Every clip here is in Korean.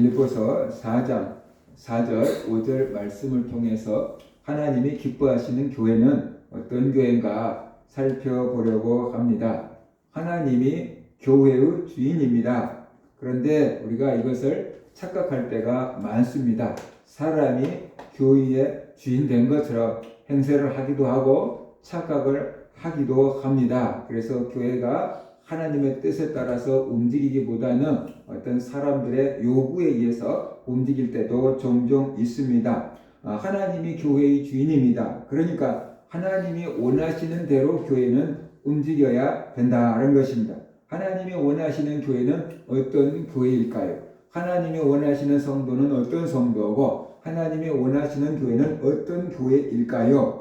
빌립보서 4장 4절 5절 말씀을 통해서 하나님이 기뻐하시는 교회는 어떤 교회인가 살펴보려고 합니다. 하나님이 교회의 주인입니다. 그런데 우리가 이것을 착각할 때가 많습니다. 사람이 교회의 주인 된 것처럼 행세를 하기도 하고 착각을 하기도 합니다. 그래서 교회가 하나님의 뜻에 따라서 움직이기보다는 어떤 사람들의 요구에 의해서 움직일 때도 종종 있습니다. 하나님이 교회의 주인입니다. 그러니까 하나님이 원하시는 대로 교회는 움직여야 된다는 것입니다. 하나님이 원하시는 교회는 어떤 교회일까요? 하나님이 원하시는 성도는 어떤 성도고 하나님이 원하시는 교회는 어떤 교회일까요?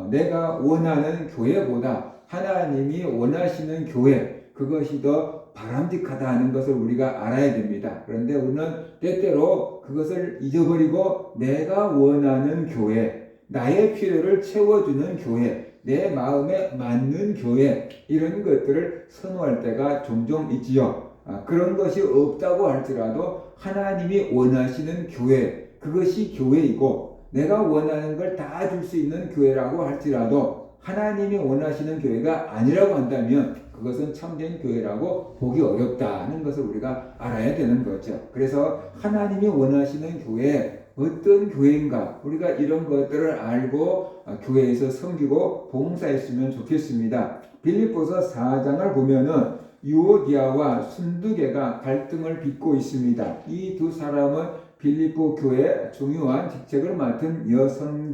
내가 원하는 교회보다 하나님이 원하시는 교회, 그것이 더 바람직하다는 것을 우리가 알아야 됩니다. 그런데 우리는 때때로 그것을 잊어버리고 내가 원하는 교회, 나의 필요를 채워주는 교회, 내 마음에 맞는 교회, 이런 것들을 선호할 때가 종종 있지요. 그런 것이 없다고 할지라도 하나님이 원하시는 교회, 그것이 교회이고 내가 원하는 걸 다 줄 수 있는 교회라고 할지라도 하나님이 원하시는 교회가 아니라고 한다면 그것은 참된 교회라고 보기 어렵다는 것을 우리가 알아야 되는 거죠. 그래서 하나님이 원하시는 교회, 어떤 교회인가, 우리가 이런 것들을 알고 교회에서 섬기고 봉사했으면 좋겠습니다. 빌립보서 4장을 보면은 유오디아와 순두계가 갈등을 빚고 있습니다. 이 두 사람은 빌립보 교회의 중요한 직책을 맡은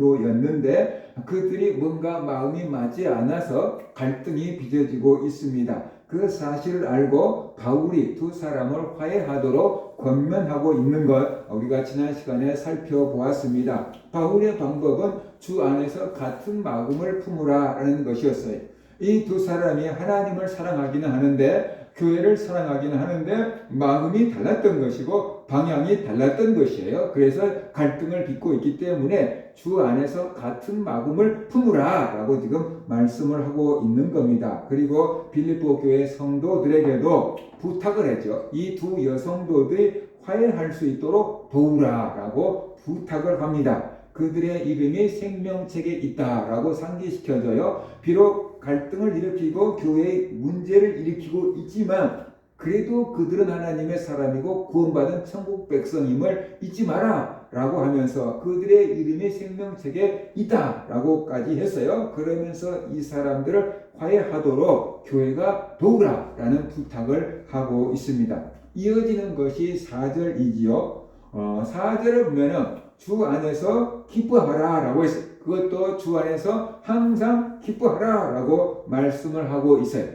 여성도였는데 그들이 뭔가 마음이 맞지 않아서 갈등이 빚어지고 있습니다. 그 사실을 알고 바울이 두 사람을 화해하도록 권면하고 있는 것 우리가 지난 시간에 살펴보았습니다. 바울의 방법은 주 안에서 같은 마음을 품으라는 것이었어요. 이 두 사람이 하나님을 사랑하기는 하는데 교회를 사랑하기는 하는데 마음이 달랐던 것이고 방향이 달랐던 것이에요. 그래서 갈등을 빚고 있기 때문에 주 안에서 같은 마음을 품으라 라고 지금 말씀을 하고 있는 겁니다. 그리고 빌립보 교회 성도들에게도 부탁을 했죠. 이 두 여성도들이 화해할 수 있도록 도우라 라고 부탁을 합니다. 그들의 이름이 생명책에 있다라고 상기시켜져요. 비록 갈등을 일으키고 교회의 문제를 일으키고 있지만 그래도 그들은 하나님의 사람이고 구원받은 천국 백성임을 잊지 마라 라고 하면서 그들의 이름이 생명책에 있다 라고까지 했어요. 그러면서 이 사람들을 화해하도록 교회가 도우라 라는 부탁을 하고 있습니다. 이어지는 것이 4절이지요. 4절을 보면은 주 안에서 기뻐하라 라고 했어요. 그것도 주 안에서 항상 기뻐하라 라고 말씀을 하고 있어요.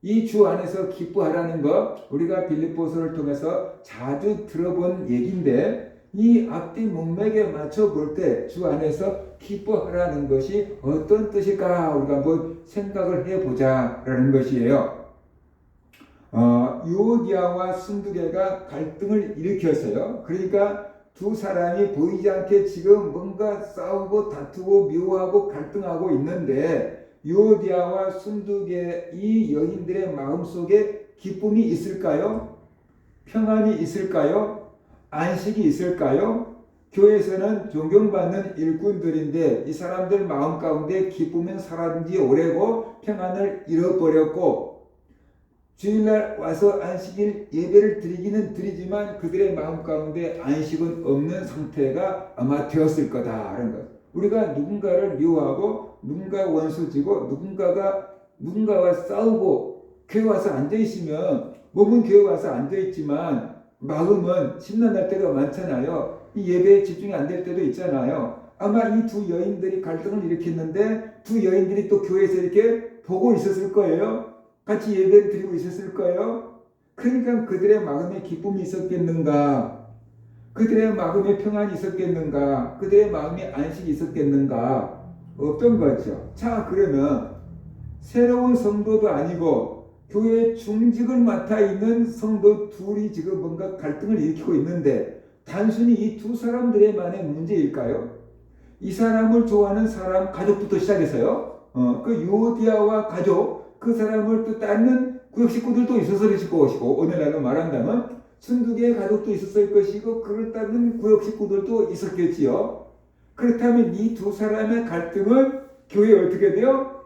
이 주 안에서 기뻐하라는 것 우리가 빌립보서를 통해서 자주 들어본 얘기인데 이 앞뒤 문맥에 맞춰 볼 때 주 안에서 기뻐하라는 것이 어떤 뜻일까 우리가 한번 생각을 해보자 라는 것이에요. 유오디아와 순두계가 갈등을 일으켰어요. 그러니까 두 사람이 보이지 않게 지금 뭔가 싸우고 다투고 미워하고 갈등하고 있는데 유오디아와 순두계 이 여인들의 마음속에 기쁨이 있을까요? 평안이 있을까요? 안식이 있을까요? 교회에서는 존경받는 일꾼들인데 이 사람들 마음 가운데 기쁨은 사라진 지 오래고 평안을 잃어버렸고 주일날 와서 안식일 예배를 드리기는 드리지만 그들의 마음 가운데 안식은 없는 상태가 아마 되었을 거다라는 것. 우리가 누군가를 미워하고 누군가 원수지고 누군가와 싸우고 교회 와서 앉아있으면 몸은 교회 와서 앉아있지만 마음은 심란할 때가 많잖아요. 이 예배에 집중이 안 될 때도 있잖아요. 아마 이 두 여인들이 갈등을 일으켰는데 두 여인들이 또 교회에서 이렇게 보고 있었을 거예요. 같이 예배를 드리고 있었을 거예요. 그러니까 그들의 마음에 기쁨이 있었겠는가? 그들의 마음에 평안이 있었겠는가? 그들의 마음에 안식이 있었겠는가? 없던 거죠. 자, 그러면 새로운 성도도 아니고 교회 중직을 맡아 있는 성도 둘이 지금 뭔가 갈등을 일으키고 있는데 단순히 이 두 사람들의만의 문제일까요? 이 사람을 좋아하는 사람 가족부터 시작해서요. 그 유오디아와 가족 그 사람을 또 따르는 구역 식구들도 있었을 것이고 오늘날로 말한다면 순두개의 가족도 있었을 것이고 그렇다면 구역 식구들도 있었겠지요. 그렇다면 이 두 사람의 갈등은 교회에 어떻게 돼요?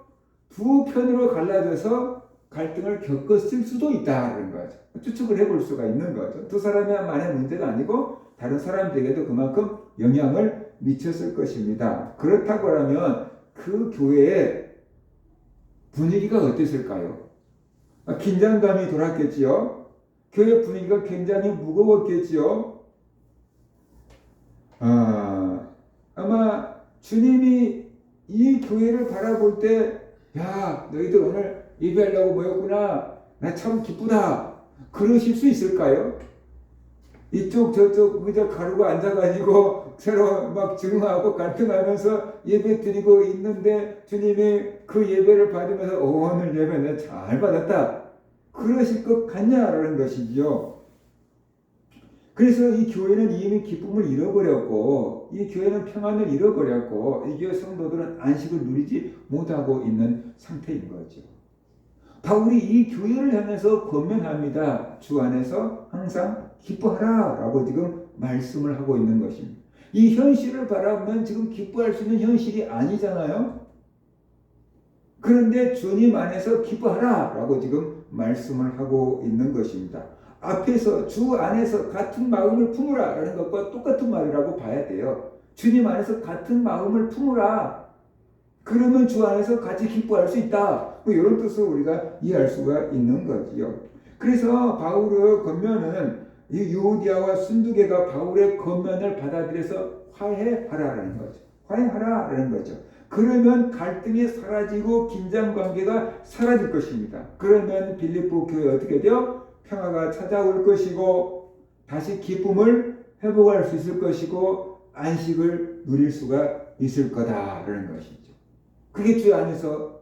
두 편으로 갈라져서 갈등을 겪었을 수도 있다는 거죠. 추측을 해볼 수가 있는 거죠. 두 사람만의 문제가 아니고 다른 사람들에게도 그만큼 영향을 미쳤을 것입니다. 그렇다고 하면 그 교회의 분위기가 어땠을까요? 긴장감이 돌았겠지요. 교회 분위기가 굉장히 무거웠겠지요. 아마 주님이 이 교회를 바라볼 때, 야, 너희들 오늘 예배하려고 모였구나. 나 참 기쁘다. 그러실 수 있을까요? 이쪽 저쪽 의자 가르고 앉아가지고 서로 막 증오하고 갈등하면서 예배 드리고 있는데 주님이 그 예배를 받으면서 오늘 예배 내가 잘 받았다. 그러실 것 같냐라는 것이죠. 그래서 이 교회는 이미 기쁨을 잃어버렸고 이 교회는 평안을 잃어버렸고 이 교회 성도들은 안식을 누리지 못하고 있는 상태인 거죠. 바울이 이 교회를 향해서 권면합니다. 주 안에서 항상 기뻐하라 라고 지금 말씀을 하고 있는 것입니다. 이 현실을 바라보면 지금 기뻐할 수 있는 현실이 아니잖아요. 그런데 주님 안에서 기뻐하라 라고 지금 말씀을 하고 있는 것입니다. 앞에서 주 안에서 같은 마음을 품으라 라는 것과 똑같은 말이라고 봐야 돼요. 주님 안에서 같은 마음을 품으라. 그러면 주 안에서 같이 기뻐할 수 있다. 뭐 이런 뜻으로 우리가 이해할 수가 있는 거지요. 그래서 바울의 권면은 이 유오디아와 순두개가 바울의 권면을 받아들여서 화해하라라는 거죠. 화해하라라는 거죠. 그러면 갈등이 사라지고 긴장 관계가 사라질 것입니다. 그러면 빌립보 교회 어떻게 돼요? 평화가 찾아올 것이고 다시 기쁨을 회복할 수 있을 것이고 안식을 누릴 수가 있을 거다라는 것이죠. 그게 주 안에서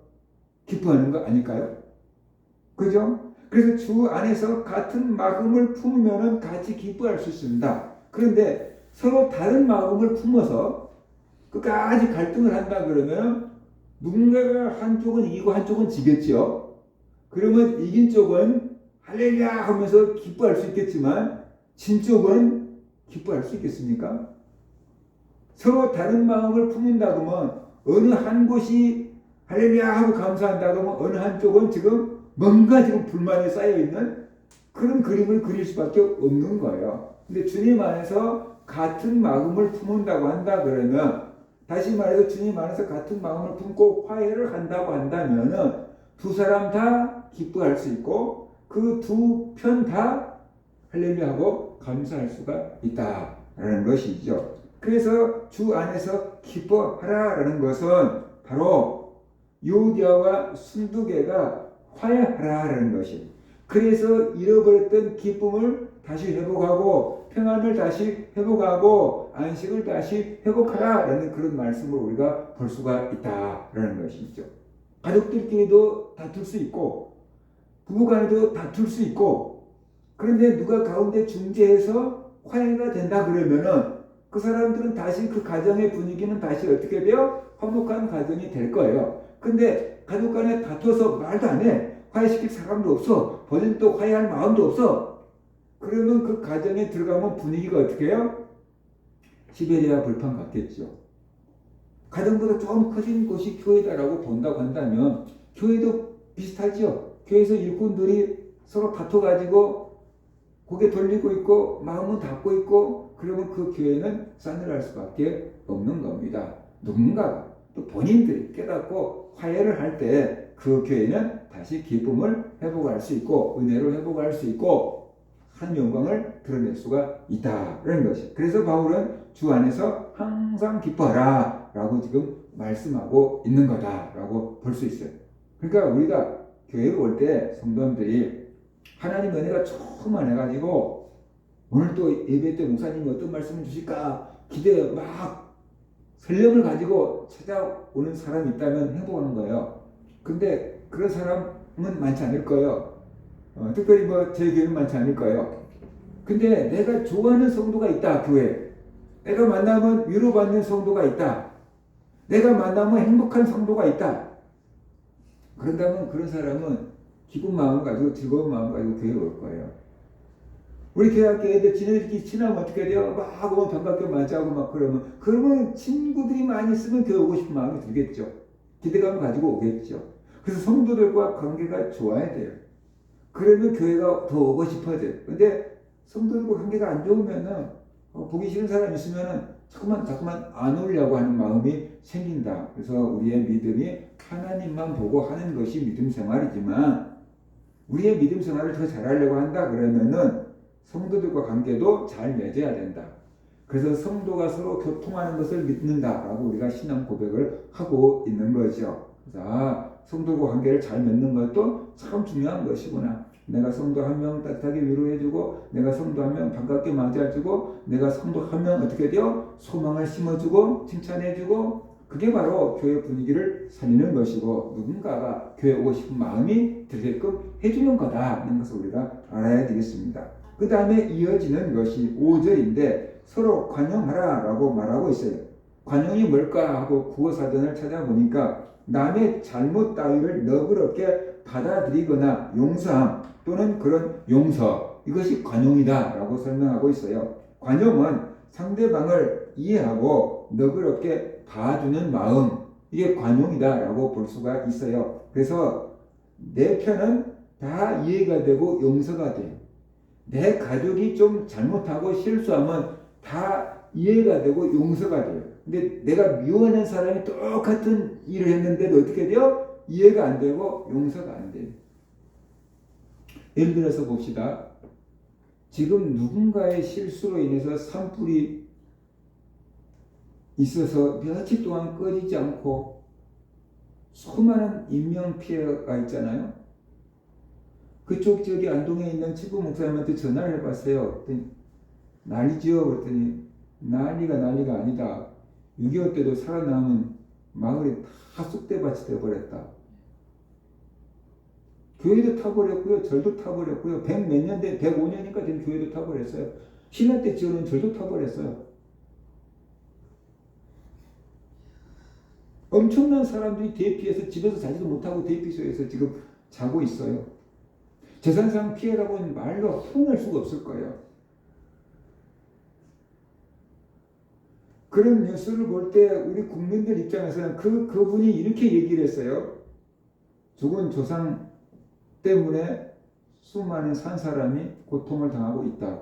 기뻐하는 거 아닐까요? 그죠? 그래서 주 안에서 같은 마음을 품으면 같이 기뻐할 수 있습니다. 그런데 서로 다른 마음을 품어서 끝까지 갈등을 한다 그러면 누군가가 한쪽은 이기고 한쪽은 지겠죠. 그러면 이긴 쪽은 할렐루야 하면서 기뻐할 수 있겠지만 진 쪽은 기뻐할 수 있겠습니까? 서로 다른 마음을 품는다고 하면 어느 한 곳이 할렐루야 하고 감사한다고 하면 어느 한쪽은 지금 뭔가 지금 불만이 쌓여있는 그런 그림을 그릴 수밖에 없는 거예요. 근데 주님 안에서 같은 마음을 품는다고 한다 그러면 다시 말해서 주님 안에서 같은 마음을 품고 화해를 한다고 한다면은 두 사람 다 기뻐할 수 있고 그 두 편 다 할렐루야 하고 감사할 수가 있다라는 것이죠. 그래서 주 안에서 기뻐하라라는 것은 바로 유오디아와 순두개가 화해하라라는 것입니다. 그래서 잃어버렸던 기쁨을 다시 회복하고 평안을 다시 회복하고 안식을 다시 회복하라라는 그런 말씀을 우리가 볼 수가 있다라는 것이죠. 가족들끼리도 다툴 수 있고 부부간에도 다툴 수 있고 그런데 누가 가운데 중재해서 화해가 된다 그러면은 그 사람들은 다시 그 가정의 분위기는 다시 어떻게 돼요? 화목한 가정이 될 거예요. 근데 가족 간에 다퉈서 말도 안 해. 화해시킬 사람도 없어. 본인도 화해할 마음도 없어. 그러면 그 가정에 들어가면 분위기가 어떻게 해요? 시베리아 불판 같겠죠. 가정보다 좀 커진 곳이 교회다라고 본다고 한다면 교회도 비슷하죠. 교회에서 일꾼들이 서로 다퉈가지고 고개 돌리고 있고 마음은 닫고 있고 그러면 그 교회는 싸늘할 수밖에 없는 겁니다. 누군가가 또 본인들이 깨닫고 화해를 할 때 그 교회는 다시 기쁨을 회복할 수 있고 은혜로 회복할 수 있고 한 영광을 드러낼 수가 있다는 것이. 그래서 바울은 주 안에서 항상 기뻐하라 라고 지금 말씀하고 있는 거다라고 볼 수 있어요. 그러니까 우리가 교회에 올 때 성도님들이 하나님 은혜가 충만해가지고 오늘 또 예배 때 목사님이 어떤 말씀을 주실까 기대 막 설렘을 가지고 찾아오는 사람이 있다면 행복한 거예요. 근데 그런 사람은 많지 않을 거예요. 특별히 뭐 제 교회는 많지 않을 거예요. 근데 내가 좋아하는 성도가 있다 교회. 내가 만나면 위로받는 성도가 있다. 내가 만나면 행복한 성도가 있다. 그런다면 그런 사람은 기쁜 마음 가지고 즐거운 마음 가지고 교회에 올 거예요. 우리 교회학교 애들 지네들끼리 친하면 어떻게 돼요? 막 오면 반갑게 맞이하고 막 그러면 친구들이 많이 있으면 교회 오고 싶은 마음이 들겠죠. 기대감을 가지고 오겠죠. 그래서 성도들과 관계가 좋아야 돼요. 그러면 교회가 더 오고 싶어져요. 근데 성도들과 관계가 안 좋으면은 보기 싫은 사람 있으면은 자꾸만 안 오려고 하는 마음이 생긴다. 그래서 우리의 믿음이 하나님만 보고 하는 것이 믿음 생활이지만 우리의 믿음 생활을 더 잘하려고 한다 그러면은 성도들과 관계도 잘 맺어야 된다. 그래서 성도가 서로 교통하는 것을 믿는다라고 우리가 신앙 고백을 하고 있는 거죠. 자, 성도과 관계를 잘 맺는 것도 참 중요한 것이구나. 내가 성도 한 명 따뜻하게 위로해주고, 내가 성도 한 명 반갑게 맞아주고, 내가 성도 한 명 어떻게 돼요? 소망을 심어주고, 칭찬해주고, 그게 바로 교회 분위기를 살리는 것이고, 누군가가 교회 오고 싶은 마음이 들게끔 해주는 거다 하는 것을 우리가 알아야 되겠습니다. 그 다음에 이어지는 것이 5절인데 서로 관용하라 라고 말하고 있어요. 관용이 뭘까 하고 국어사전을 찾아보니까 남의 잘못 따위를 너그럽게 받아들이거나 용서함 또는 그런 용서, 이것이 관용이다 라고 설명하고 있어요. 관용은 상대방을 이해하고 너그럽게 봐주는 마음, 이게 관용이다 라고 볼 수가 있어요. 그래서 내 편은 다 이해가 되고 용서가 돼요. 내 가족이 좀 잘못하고 실수하면 다 이해가 되고 용서가 돼요. 근데 내가 미워하는 사람이 똑같은 일을 했는데도 어떻게 돼요? 이해가 안 되고 용서가 안 돼요. 예를 들어서 봅시다. 지금 누군가의 실수로 인해서 산불이 있어서 며칠 동안 꺼지지 않고 수많은 인명피해가 있잖아요. 그쪽 지역에 안동에 있는 치부 목사님한테 전화를 해봤어요. 그랬더니 난리지요? 그랬더니 난리가 아니다. 6.25 때도 살아남은 마을이 다 쑥대밭이 되어버렸다. 교회도 타버렸고요. 절도 타버렸고요. 100 몇 년 된 105년이니까 된 교회도 타버렸어요. 신라 때 지어놓은 절도 타버렸어요. 엄청난 사람들이 대피해서 집에서 자지도 못하고 대피소에서 지금 자고 있어요. 재산상 피해라고는 말로 표현할 수가 없을 거예요. 그런 뉴스를 볼 때 우리 국민들 입장에서는 그분이 이렇게 얘기를 했어요. 죽은 조상 때문에 수많은 산 사람이 고통을 당하고 있다.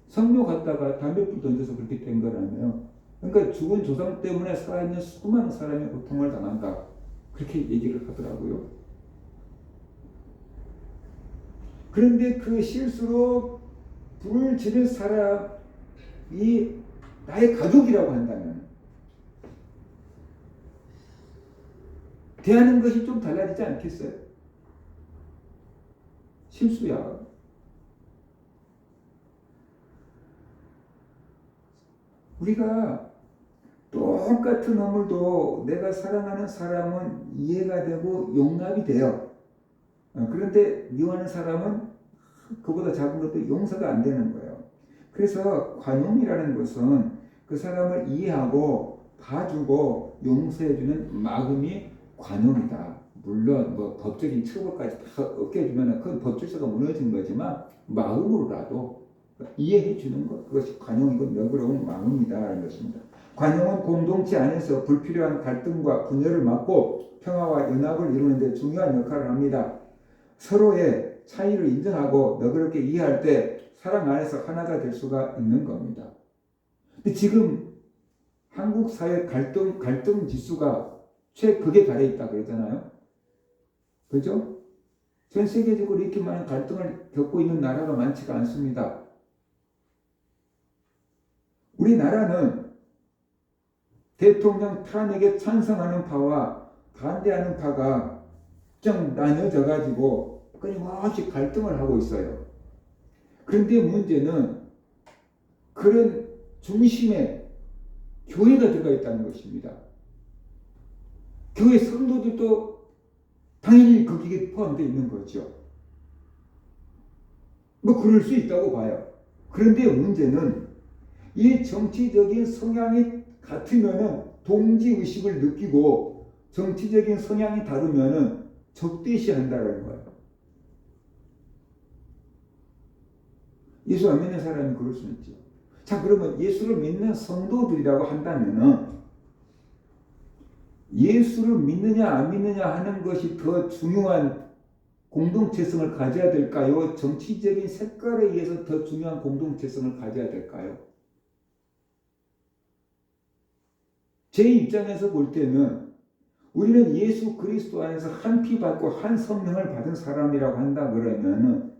성묘 갔다가 담배불 던져서 그렇게 된 거라며요. 그러니까 죽은 조상 때문에 살아있는 수많은 사람이 고통을 당한다. 그렇게 얘기를 하더라고요. 그런데 그 실수로 불을 지른 사람이 나의 가족이라고 한다면 대하는 것이 좀 달라지지 않겠어요? 실수야. 우리가 똑같은 허물도 내가 사랑하는 사람은 이해가 되고 용납이 돼요. 그런데 미워하는 사람은 그보다 작은 것도 용서가 안 되는 거예요. 그래서 관용이라는 것은 그 사람을 이해하고 봐주고 용서해주는 마음이 관용이다. 물론 뭐 법적인 처벌까지 다 없게 해주면 그건 법 질서가 무너진 거지만 마음으로라도 이해해주는 것, 그것이 관용이고 너그러운 마음이다라는 것입니다. 관용은 공동체 안에서 불필요한 갈등과 분열을 막고 평화와 연합을 이루는 데 중요한 역할을 합니다. 서로의 차이를 인정하고 너그럽게 이해할 때 사랑 안에서 하나가 될 수가 있는 겁니다. 근데 지금 한국 사회 갈등 지수가 최극에 달해 있다 그러잖아요. 그죠? 전 세계적으로 이렇게 많은 갈등을 겪고 있는 나라가 많지가 않습니다. 우리나라는 대통령 탄핵에 찬성하는 파와 반대하는 파가 좀 나뉘어져 가지고 끊임없이 갈등을 하고 있어요. 그런데 문제는 그런 중심에 교회가 들어가 있다는 것입니다. 교회 성도들도 당연히 거기에 포함되어 있는 거죠. 뭐 그럴 수 있다고 봐요. 그런데 문제는 이 정치적인 성향이 같으면은 동지의식을 느끼고 정치적인 성향이 다르면은 적대시한다는 거예요. 예수 안 믿는 사람이 그럴 수 있죠. 자, 그러면 예수를 믿는 성도들이라고 한다면은 예수를 믿느냐 안 믿느냐 하는 것이 더 중요한 공동체성을 가져야 될까요? 정치적인 색깔에 의해서 더 중요한 공동체성을 가져야 될까요? 제 입장에서 볼 때는 우리는 예수 그리스도 안에서 한 피 받고 한 성령을 받은 사람이라고 한다 그러면은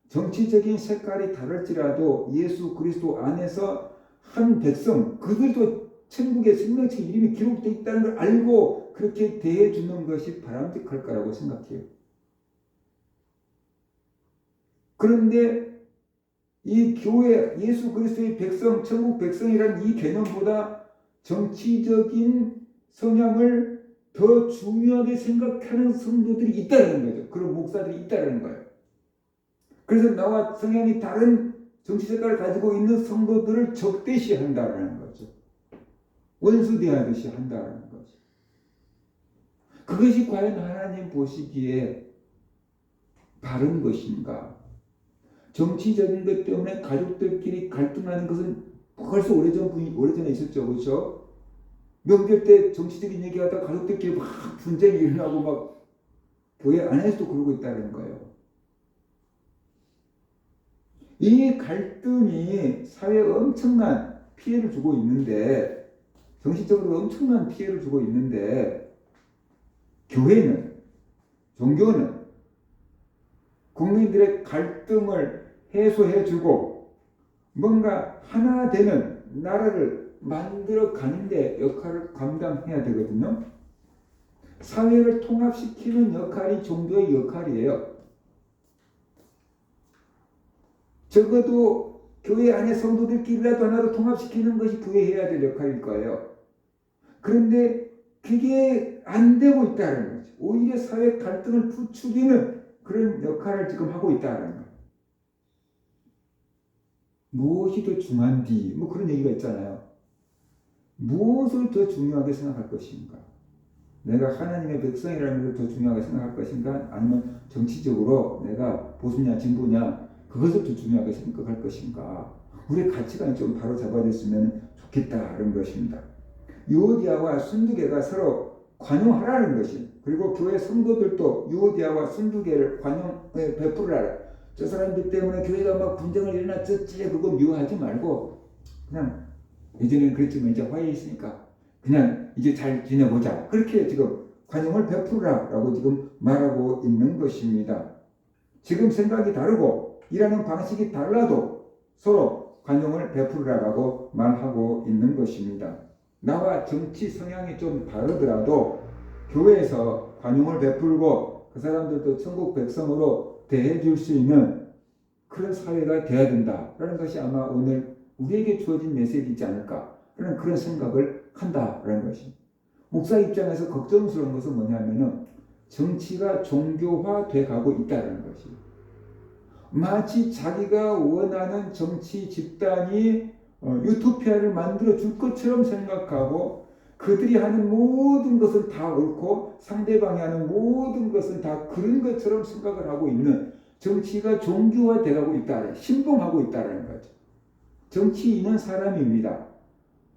정치적인 색깔이 다를지라도 예수 그리스도 안에서 한 백성, 그들도 천국의 생명책 이름이 기록되어 있다는 걸 알고 그렇게 대해주는 것이 바람직할 거라고 생각해요. 그런데 이 교회, 예수 그리스도의 백성, 천국 백성이라는 이 개념보다 정치적인 성향을 더 중요하게 생각하는 성도들이 있다는 거죠. 그런 목사들이 있다는 거예요. 그래서 나와 성향이 다른 정치 색깔을 가지고 있는 성도들을 적대시한다는 거죠. 원수 대하듯이 한다는 거죠. 그것이 과연 하나님 보시기에 바른 것인가? 정치적인 것 때문에 가족들끼리 갈등하는 것은 벌써 오래전에 있었죠. 그렇죠? 명절 때 정치적인 얘기하다 가족들끼리 막 분쟁이 일어나고 막 교회 안에서도 그러고 있다는 거예요. 이 갈등이 사회에 엄청난 피해를 주고 있는데, 정신적으로 엄청난 피해를 주고 있는데, 교회는, 종교는 국민들의 갈등을 해소해주고 뭔가 하나 되는 나라를 만들어 가는데 역할을 감당해야 되거든요. 사회를 통합시키는 역할이 종교의 역할이에요. 적어도 교회 안에 성도들끼리라도 하나로 통합시키는 것이 교회 해야 될 역할일 거예요. 그런데 그게 안 되고 있다는 거죠. 오히려 사회 갈등을 부추기는 그런 역할을 지금 하고 있다는 거예요. 무엇이 더 중요한디? 뭐 그런 얘기가 있잖아요. 무엇을 더 중요하게 생각할 것인가? 내가 하나님의 백성이라는 것을 더 중요하게 생각할 것인가? 아니면 정치적으로 내가 보수냐 진보냐 그것을 더 중요하게 생각할 것인가? 우리의 가치관이 좀 바로 잡아졌으면 좋겠다는 것입니다. 유오디아와 순두개가 서로 관용하라는 것이, 그리고 교회 성도들도 유오디아와 순두개를 관용에 베풀으라. 저 사람들 때문에 교회가 막 분쟁을 일어났었지 그거 미워하지 말고 그냥 예전에는 그랬지만 이제 화해 있으니까 그냥 이제 잘 지내보자. 그렇게 지금 관용을 베풀으라고 지금 말하고 있는 것입니다. 지금 생각이 다르고 일하는 방식이 달라도 서로 관용을 베풀으라고 말하고 있는 것입니다. 나와 정치 성향이 좀 다르더라도 교회에서 관용을 베풀고 그 사람들도 천국 백성으로 대해줄 수 있는 그런 사회가 되어야 된다라는 것이 아마 오늘 우리에게 주어진 메시지이지 않을까 라는 그런 생각을 한다라는 것입니다. 목사 입장에서 걱정스러운 것은 뭐냐면은 정치가 종교화돼 가고 있다는 것입니다. 마치 자기가 원하는 정치 집단이 유토피아를 만들어 줄 것처럼 생각하고 그들이 하는 모든 것은 다 옳고 상대방이 하는 모든 것은 다 그런 것처럼 생각을 하고 있는 정치가 종교화돼 가고 있다, 신봉하고 있다는 거죠. 정치인은 사람입니다.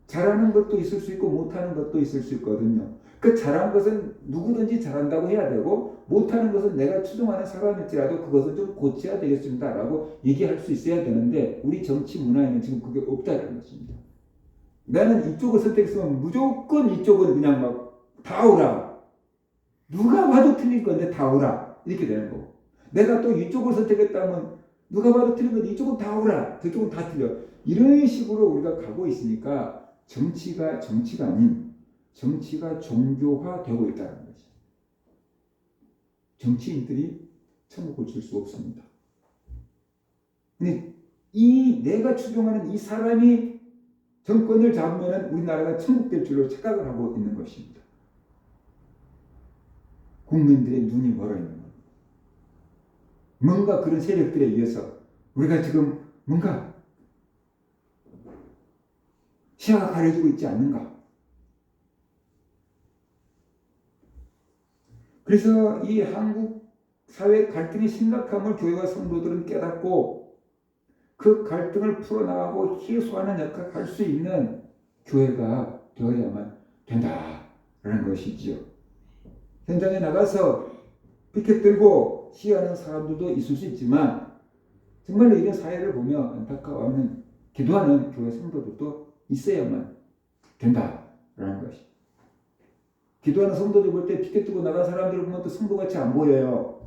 잘하는 것도 있을 수 있고 못하는 것도 있을 수 있거든요. 그 잘한 것은 누구든지 잘한다고 해야 되고 못하는 것은 내가 추종하는 사람일지라도 그것은 좀 고쳐야 되겠습니다 라고 얘기할 수 있어야 되는데 우리 정치 문화에는 지금 그게 없다는 것입니다. 나는 이쪽을 선택했으면 무조건 이쪽은 그냥 막 다 오라. 누가 봐도 틀릴 건데 다 오라. 이렇게 되는 거고. 내가 또 이쪽을 선택했다면 누가 봐도 틀린 건데 이쪽은 다 오라. 저쪽은 다 틀려. 이런 식으로 우리가 가고 있으니까 정치가 아닌 정치가 종교화되고 있다는 거지. 정치인들이 천국을 줄 수 없습니다. 근데 내가 추종하는 이 사람이 정권을 잡으면 우리나라가 천국 될 줄로 착각을 하고 있는 것입니다. 국민들의 눈이 멀어 있는 겁니다. 뭔가 그런 세력들에 의해서 우리가 지금 뭔가 시야가 가려지고 있지 않는가? 그래서 이 한국 사회 갈등의 심각함을 교회와 성도들은 깨닫고 그 갈등을 풀어나가고 해소하는 역할을 할 수 있는 교회가 되어야만 된다라는 것이지요. 현장에 나가서 피켓 들고 시위하는 사람들도 있을 수 있지만 정말로 이런 사회를 보며 안타까워하는 기도하는 교회 성도들도 있어야만 된다라는 것이. 기도하는 성도들 볼 때 피켓 들고 나간 사람들을 보면 또 성도같이 안 보여요.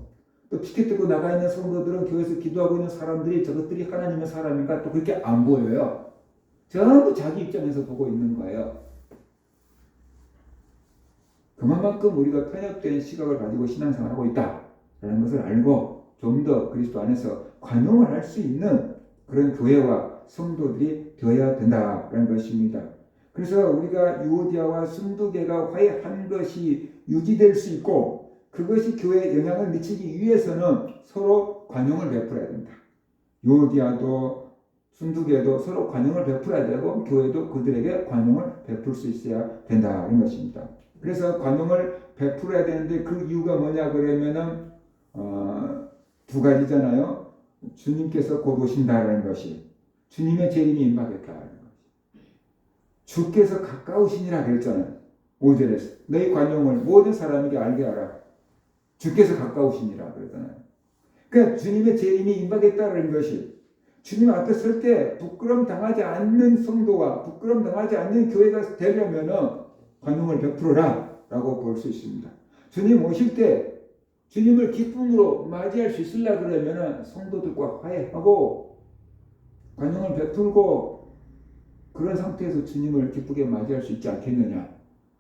또 피켓 들고 나가 있는 성도들은 교회에서 기도하고 있는 사람들이 저것들이 하나님의 사람인가 또 그렇게 안 보여요. 전부 자기 입장에서 보고 있는 거예요. 그만큼 우리가 편협된 시각을 가지고 신앙생활을 하고 있다라는 것을 알고 좀 더 그리스도 안에서 관용을 할 수 있는 그런 교회와 성도들이 되어야 된다라는 것입니다. 그래서 우리가 유오디아와 순두계가 화해한 것이 유지될 수 있고 그것이 교회에 영향을 미치기 위해서는 서로 관용을 베풀어야 된다. 유오디아도 순두계도 서로 관용을 베풀어야 되고 교회도 그들에게 관용을 베풀 수 있어야 된다는 것입니다. 그래서 관용을 베풀어야 되는데 그 이유가 뭐냐 그러면은 두 가지잖아요. 주님께서 곧 오신다라는 것이 주님의 재림이 임하겠다라는 것이 주께서 가까우시니라 그랬잖아요. 5절에서 너희 관용을 모든 사람에게 알게 하라. 주께서 가까우시니라 그랬잖아요. 그러니까 주님의 재림이 임하겠다라는 것이 주님 앞에 설 때 부끄럼 당하지 않는 성도와 부끄럼 당하지 않는 교회가 되려면은 관용을 베풀어라 라고 볼 수 있습니다. 주님 오실 때 주님을 기쁨으로 맞이할 수 있으려 그러면 성도들과 화해하고 관용을 베풀고 그런 상태에서 주님을 기쁘게 맞이할 수 있지 않겠느냐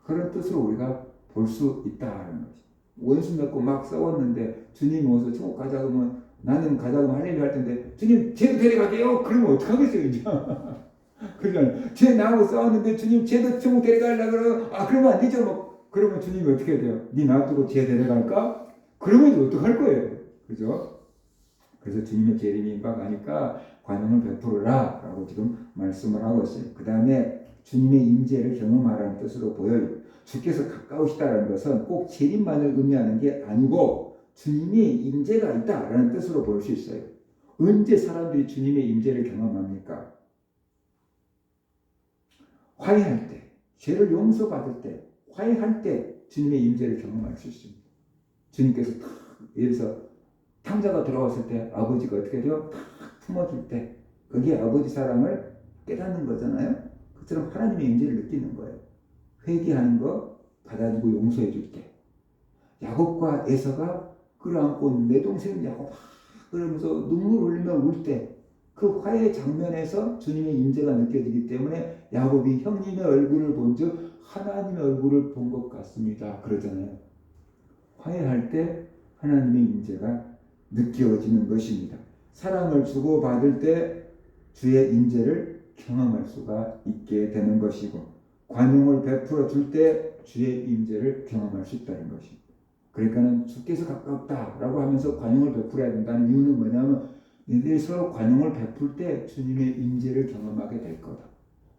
그런 뜻으로 우리가 볼 수 있다는 거죠. 원수 맺고 막 싸웠는데 주님이 오서 천국 가자 그러면 나는 가자고 할렐루야 할 텐데 주님 쟤도 데려가게요 그러면 어떡하겠어요 이제. 그러잖아요. 쟤 나하고 싸웠는데 주님 쟤도 천국 데려가려고 그러면 그러면 안 되죠. 뭐. 그러면 주님이 어떻게 돼요? 네 놔두고 쟤 데려갈까? 그러면 이제 어떡할 거예요? 그죠? 그래서 주님의 재림이 임박하니까 관용을 베풀어라 라고 지금 말씀을 하고 있어요. 그 다음에 주님의 임재를 경험하라는 뜻으로 보여요. 주께서 가까우시다는 것은 꼭 재림만을 의미하는 게 아니고 주님이 임재가 있다라는 뜻으로 볼 수 있어요. 언제 사람들이 주님의 임재를 경험합니까? 화해할 때, 죄를 용서받을 때, 화해할 때 주님의 임재를 경험할 수 있습니다. 주님께서 탁 예를 들어서 탕자가 돌아왔을 때 아버지가 어떻게 해요? 탁 품어줄 때 거기에 아버지 사랑을 깨닫는 거잖아요. 그처럼 하나님의 임재를 느끼는 거예요. 회개하는 거 받아주고 용서해 줄 때 야곱과 에서가 끌어안고 내 동생 야곱 그러면서 눈물 흘리며 울 때 그 화해 장면에서 주님의 임재가 느껴지기 때문에 야곱이 형님의 얼굴을 본즉 하나님의 얼굴을 본 것 같습니다. 그러잖아요. 화해할 때 하나님의 임재가 느껴지는 것입니다. 사랑을 주고받을 때 주의 임재를 경험할 수가 있게 되는 것이고 관용을 베풀어 줄 때 주의 임재를 경험할 수 있다는 것입니다. 그러니까는 주께서 가깝다라고 하면서 관용을 베풀어야 된다는 이유는 뭐냐면 너희들이 서로 관용을 베풀 때 주님의 임재를 경험하게 될 거다.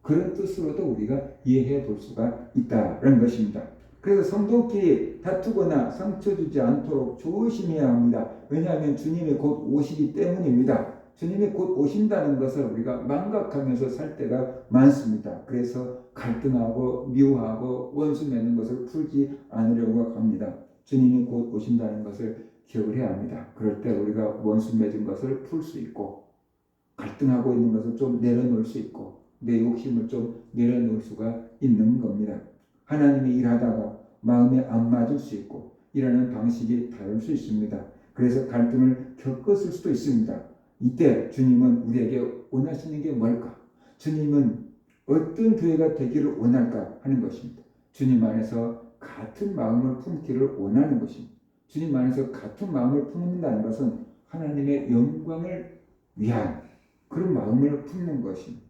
그런 뜻으로도 우리가 이해해 볼 수가 있다는 것입니다. 그래서 성도끼리 다투거나 상처 주지 않도록 조심해야 합니다. 왜냐하면 주님이 곧 오시기 때문입니다. 주님이 곧 오신다는 것을 우리가 망각하면서 살 때가 많습니다. 그래서 갈등하고 미워하고 원수 맺는 것을 풀지 않으려고 합니다. 주님이 곧 오신다는 것을 기억을 해야 합니다. 그럴 때 우리가 원수 맺은 것을 풀 수 있고 갈등하고 있는 것을 좀 내려놓을 수 있고 내 욕심을 좀 내려놓을 수가 있는 겁니다. 하나님이 일하다가 마음에 안 맞을 수 있고 일하는 방식이 다를 수 있습니다. 그래서 갈등을 겪었을 수도 있습니다. 이때 주님은 우리에게 원하시는 게 뭘까? 주님은 어떤 교회가 되기를 원할까 하는 것입니다. 주님 안에서 같은 마음을 품기를 원하는 것입니다. 주님 안에서 같은 마음을 품는다는 것은 하나님의 영광을 위한 그런 마음을 품는 것입니다.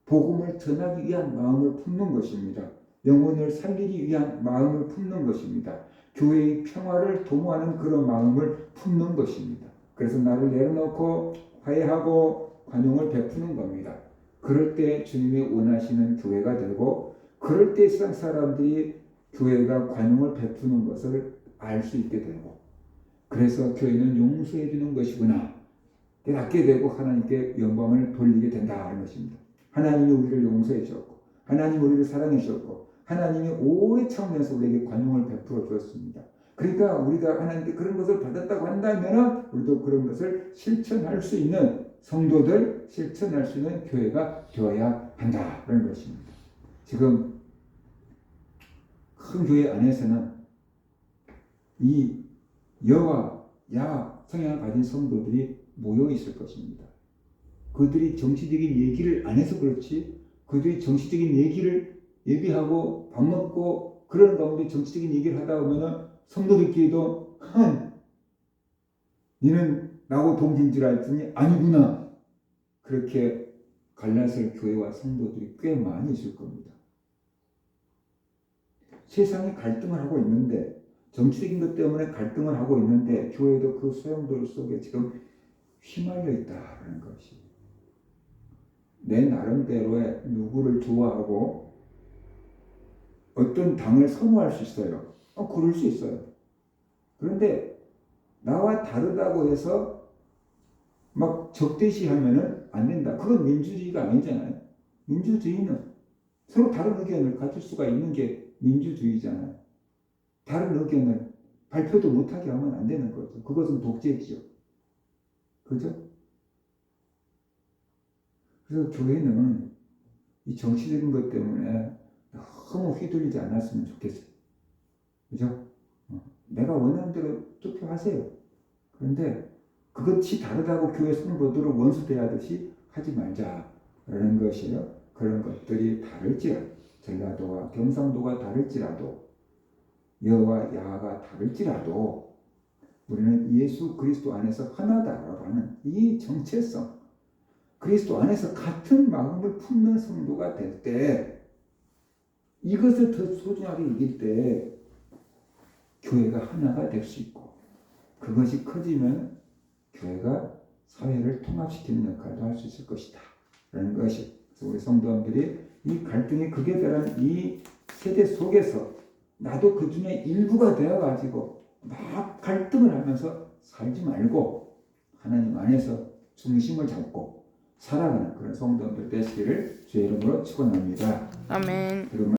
복음을 전하기 위한 마음을 품는 것입니다. 영혼을 살리기 위한 마음을 품는 것입니다. 교회의 평화를 도모하는 그런 마음을 품는 것입니다. 그래서 나를 내려놓고 화해하고 관용을 베푸는 겁니다. 그럴 때 주님이 원하시는 교회가 되고 그럴 때 세상 사람들이 교회가 관용을 베푸는 것을 알 수 있게 되고 그래서 교회는 용서해 주는 것이구나. 깨닫게 되고 하나님께 영광을 돌리게 된다는 것입니다. 하나님이 우리를 용서해 주셨고 하나님이 우리를 사랑해 주셨고 하나님이 오래 참으면서 우리에게 관용을 베풀어 주었습니다. 그러니까 우리가 하나님께 그런 것을 받았다고 한다면 우리도 그런 것을 실천할 수 있는 성도들, 실천할 수 있는 교회가 되어야 한다는 것입니다. 지금 큰 교회 안에서는 이 여와 야 성향을 가진 성도들이 모여 있을 것입니다. 그들이 정치적인 얘기를 안 해서 그렇지, 그들이 정치적인 얘기를 얘기하고 밥 먹고 그런 가운데 정치적인 얘기를 하다 보면은 성도들끼리도 니는 나하고 동지인 줄 알았더니 아니구나, 그렇게 갈라설 교회와 성도들이 꽤 많이 있을 겁니다. 세상이 갈등을 하고 있는데, 정치적인 것 때문에 갈등을 하고 있는데 교회도 그 소용돌이 속에 지금 휘말려 있다는 것이, 내 나름대로의 누구를 좋아하고 어떤 당을 선호할 수 있어요. 그럴 수 있어요. 그런데 나와 다르다고 해서 막 적대시하면은 안 된다. 그건 민주주의가 아니잖아요. 민주주의는 서로 다른 의견을 가질 수가 있는 게 민주주의잖아요. 다른 의견을 발표도 못하게 하면 안 되는 거죠. 그것은 독재죠. 그죠? 그래서 교회는 이 정치적인 것 때문에 너무 휘둘리지 않았으면 좋겠어요. 그죠? 내가 원하는 대로 투표하세요. 그런데 그것이 다르다고 교회 성도들을 원수 대하듯이 하지 말자라는 것이에요. 그런 것들이 다를지라도, 전라도와 경상도가 다를지라도, 여와 야가 다를지라도 우리는 예수 그리스도 안에서 하나다라고 하는 이 정체성, 그리스도 안에서 같은 마음을 품는 성도가 될 때, 이것을 더 소중하게 여길 때 교회가 하나가 될 수 있고, 그것이 커지면 교회가 사회를 통합시키는 역할도 할 수 있을 것이다 라는 것이, 그래서 우리 성도님들이 이 갈등의 극에 달한 이 세대 속에서 나도 그 중에 일부가 되어가지고 막 갈등을 하면서 살지 말고 하나님 안에서 중심을 잡고 살아가는 그런 성도들 되시기를 주의 이름으로 축원합니다. 아멘. 그러면